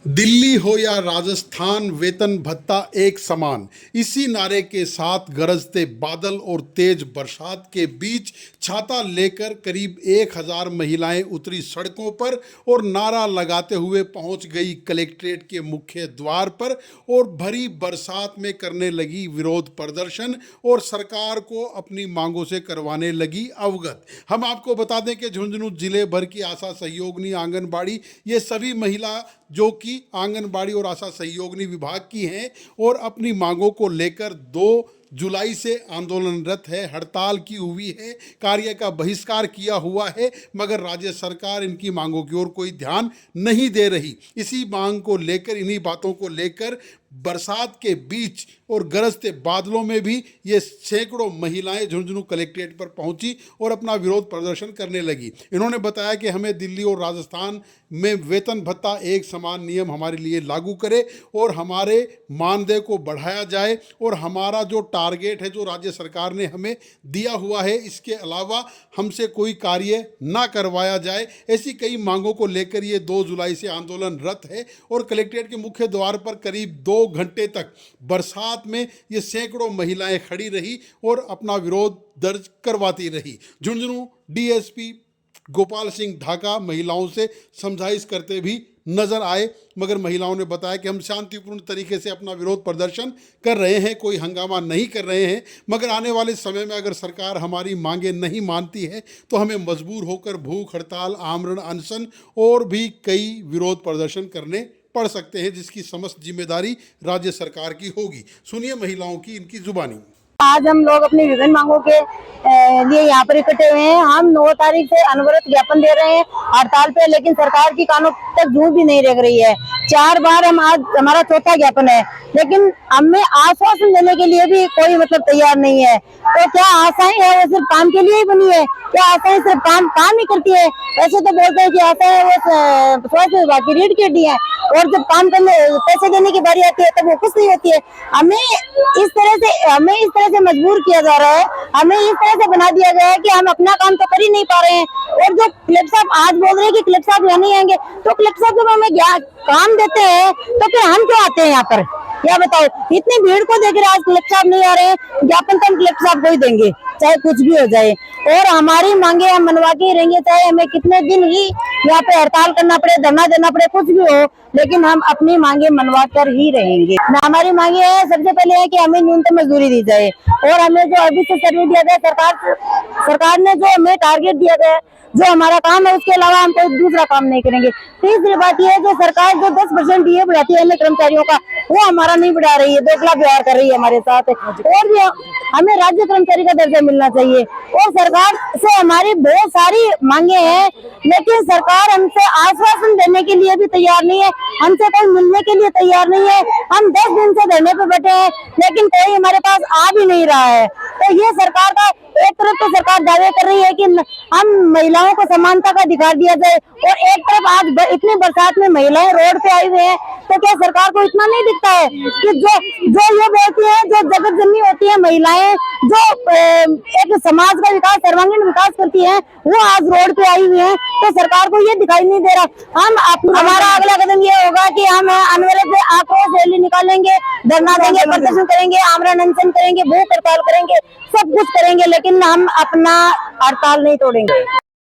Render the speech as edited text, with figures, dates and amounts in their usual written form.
दिल्ली हो या राजस्थान, वेतन भत्ता एक समान। इसी नारे के साथ गरजते बादल और तेज बरसात के बीच छाता लेकर करीब 1000 महिलाएं उतरी सड़कों पर और नारा लगाते हुए पहुंच गई कलेक्ट्रेट के मुख्य द्वार पर और भरी बरसात में करने लगी विरोध प्रदर्शन और सरकार को अपनी मांगों से करवाने लगी अवगत। हम आपको बता दें कि झुंझुनू जिले भर की आशा सहयोगिनी आंगनबाड़ी, ये सभी महिला जो कि आंगनबाड़ी और आशा सहयोगिनी विभाग की हैं और अपनी मांगों को लेकर 2 जुलाई से आंदोलनरत है, हड़ताल की हुई है, कार्य का बहिष्कार किया हुआ है, मगर राज्य सरकार इनकी मांगों की ओर कोई ध्यान नहीं दे रही। इसी मांग को लेकर, इन्हीं बातों को लेकर बरसात के बीच और गरजते बादलों में भी ये सैकड़ों महिलाएं झुंझुनू कलेक्ट्रेट पर पहुंची और अपना विरोध प्रदर्शन करने लगी। इन्होंने बताया कि हमें दिल्ली और राजस्थान में वेतन भत्ता एक समान नियम हमारे लिए लागू करे और हमारे मानदेय को बढ़ाया जाए और हमारा जो टारगेट है जो राज्य सरकार ने हमें दिया हुआ है, इसके अलावा हमसे कोई कार्य ना करवाया जाए। ऐसी कई मांगों को लेकर ये 2 जुलाई से आंदोलनरत है और कलेक्ट्रेट के मुख्य द्वार पर करीब 2 घंटे तक बरसात में ये सैकड़ों महिलाएं खड़ी रही और अपना विरोध दर्ज करवाती रही। झुंझुनू डीएसपी गोपाल सिंह ढाका महिलाओं से समझाइश करते भी नजर आए, मगर महिलाओं ने बताया कि हम शांतिपूर्ण तरीके से अपना विरोध प्रदर्शन कर रहे हैं, कोई हंगामा नहीं कर रहे हैं, मगर आने वाले समय में अगर सरकार हमारी मांगें नहीं मानती है तो हमें मजबूर होकर भूख हड़ताल, आमरण अनशन और भी कई विरोध प्रदर्शन करने पड़ सकते हैं, जिसकी समस्त जिम्मेदारी राज्य सरकार की होगी। सुनिए महिलाओं की इनकी जुबानी। आज हम लोग अपनी विभिन्न मांगों के लिए यहाँ पर इकट्ठे हुए हैं। हम 9 तारीख से अनवरत ज्ञापन दे रहे हैं हड़ताल पे, लेकिन सरकार की कानों तक जूं भी नहीं लग रही है। 4 बार हम आज हमारा चौथा ज्ञापन है, लेकिन हमें आश्वासन देने के लिए भी कोई तैयार नहीं है। तो क्या आशाएं है वो सिर्फ काम के लिए ही बनी है? क्या आशाएं सिर्फ काम ही करती है? ऐसे तो बोलते हैं कि आशाएं वो स्वास्थ्य विभाग की रीढ़ की हड्डी है और जब काम करने पैसे देने की बारी आती है तब वो कुछ नहीं होती है। हमें इस तरह से मजबूर किया जा रहा है, हमें इस तरह से बना दिया गया है कि हम अपना काम तो कर ही नहीं पा रहे हैं। और जो क्लिप साहब आज बोल रहे हैं कि क्लिप साहब यहाँ नहीं आएंगे, तो क्लिप साहब जब हमें काम देते हैं तो फिर हम क्यों आते हैं यहाँ पर? या बताओ, इतनी भीड़ को देख रहे आज क्लिप साहब नहीं आ रहे हैं, ज्ञापन तो हम क्लिप साहब को ही देंगे चाहे कुछ भी हो जाए। और हमारी मांगे हम मनवा के ही रहेंगे, चाहे हमें कितने दिन ही यहाँ पे हड़ताल करना पड़े, धरना देना पड़े, कुछ भी हो, लेकिन हम अपनी मांगे मनवा कर ही रहेंगे। हमारी मांगे है, सबसे पहले है कि हमें न्यूनतम मजदूरी दी जाए और हमें जो अभी से सर्वे दिया गया सरकार ने जो हमें टारगेट दिया गया, जो हमारा काम है उसके अलावा हम कोई दूसरा काम नहीं करेंगे। तीसरी बात यह है जो सरकार जो 10% डीए बढ़ाती है अन्य कर्मचारियों का, वो हमारा नहीं बढ़ा रही है, दोगला व्यवहार कर रही है हमारे साथ। और भी हमें राज्य कर्मचारी का दर्जा मिलना चाहिए और सरकार से हमारी बहुत सारी मांगे हैं, लेकिन सरकार हमसे आश्वासन देने के लिए भी तैयार नहीं है, हमसे कोई मिलने के लिए तैयार नहीं है। हम 10 दिन से धरने पे बैठे हैं, लेकिन कोई हमारे पास आ भी नहीं रहा है। तो ये सरकार का एक तरफ तो सरकार दावे कर रही है कि हम महिलाओं को समानता का अधिकार दिया जाए और एक तरफ आज इतनी बरसात में महिलाएं रोड पे आई हुई हैं, तो क्या सरकार को इतना नहीं दिखता है कि जो ये बोलती है, जो जगत जननी होती है महिलाएं, जो एक समाज का विकास, सर्वांगीण विकास करती हैं, वो आज रोड पे आई हुई हैं, तो सरकार को ये दिखाई नहीं दे रहा। हमारा अगला कदम ये होगा कि हम अनवरत आक्रोश रैली निकालेंगे, धरना देंगे, प्रदर्शन करेंगे, आमरण अनशन करेंगे, भूख हड़ताल करेंगे, सब कुछ करेंगे, लेकिन हम अपना हड़ताल नहीं तोड़ेंगे।